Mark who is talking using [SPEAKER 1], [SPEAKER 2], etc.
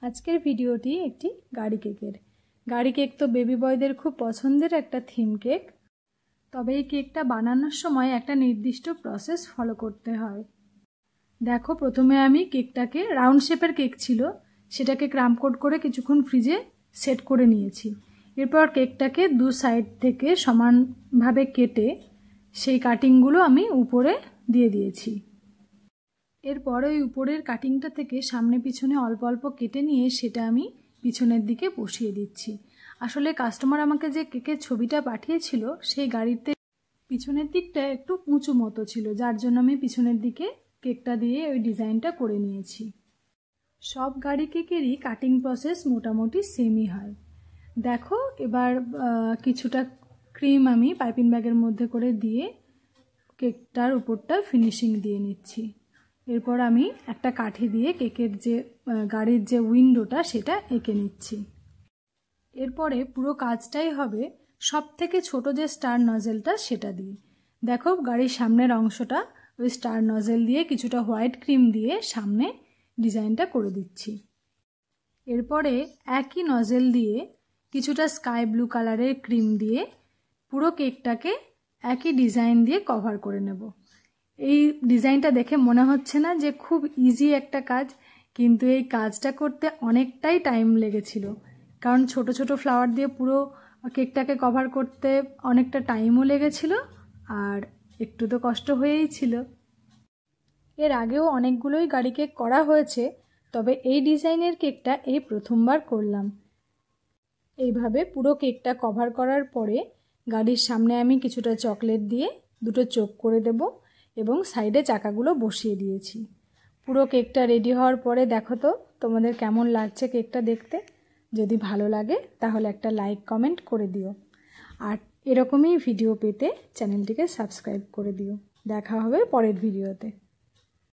[SPEAKER 1] আজকের ভিডিওটি একটি গাড়ি কেকের। গাড়ি কেক তো বেবি বয়দের খুব পছন্দের একটা থিম কেক। তবে এই কেকটা বানানোর সময় একটা নির্দিষ্ট প্রসেস ফলো করতে হয়। দেখো, প্রথমে আমি কেকটাকে রাউন্ড শেপের কেক ছিল, সেটাকে ক্রাম্প কোট করে কিছুক্ষণ ফ্রিজে সেট করে নিয়েছি। এরপর কেকটাকে দু সাইড থেকে সমানভাবে কেটে সেই কাটিংগুলো আমি উপরে দিয়ে দিয়েছি। এরপর ওই উপরের কাটিংটা থেকে সামনে পিছনে অল্প অল্প কেটে নিয়ে সেটা আমি পিছনের দিকে বসিয়ে দিচ্ছি। আসলে কাস্টমার আমাকে যে কেকের ছবিটা পাঠিয়েছিল সেই গাড়িতে পিছনের দিকটা একটু উঁচু মতো ছিল, যার জন্য আমি পিছনের দিকে কেকটা দিয়ে ওই ডিজাইনটা করে নিয়েছি। সব গাড়ি কেকেরই কাটিং প্রসেস মোটামুটি সেমই হয়। দেখো, এবার কিছুটা ক্রিম আমি পাইপিং ব্যাগের মধ্যে করে দিয়ে কেকটার উপরটা ফিনিশিং দিয়ে নিচ্ছি। এরপর আমি একটা কাঠি দিয়ে কেকের যে গাড়ির যে উইন্ডোটা সেটা এঁকে নিচ্ছি। এরপরে পুরো কাজটাই হবে সব থেকে ছোট যে স্টার নজেলটা সেটা দিয়ে। দেখো, গাড়ির সামনের অংশটা ওই স্টার নজেল দিয়ে কিছুটা হোয়াইট ক্রিম দিয়ে সামনে ডিজাইনটা করে দিচ্ছি। এরপরে একই নজেল দিয়ে কিছুটা স্কাই ব্লু কালারের ক্রিম দিয়ে পুরো কেকটাকে একই ডিজাইন দিয়ে কভার করে নেব। এই ডিজাইনটা দেখে মনে হচ্ছে না যে খুব ইজি একটা কাজ, কিন্তু এই কাজটা করতে অনেকটাই টাইম লেগেছিল। কারণ ছোট ছোট ফ্লাওয়ার দিয়ে পুরো কেকটাকে কভার করতে অনেকটা টাইমও লেগেছিল, আর একটু তো কষ্ট হয়েই ছিল। এর আগেও অনেকগুলোই গাড়ি কেক করা হয়েছে, তবে এই ডিজাইনের কেকটা এই প্রথমবার করলাম। এইভাবে পুরো কেকটা কভার করার পরে গাড়ির সামনে আমি কিছুটা চকলেট দিয়ে দুটো চোখ করে দেব এবং সাইডে চাকাগুলো বসিয়ে দিয়েছি। পুরো কেকটা রেডি হওয়ার পরে দেখো তো তোমাদের কেমন লাগছে কেকটা দেখতে। যদি ভালো লাগে তাহলে একটা লাইক কমেন্ট করে দিও, আর এরকমই ভিডিও পেতে চ্যানেলটিকে সাবস্ক্রাইব করে দিও। দেখা হবে পরের ভিডিওতে।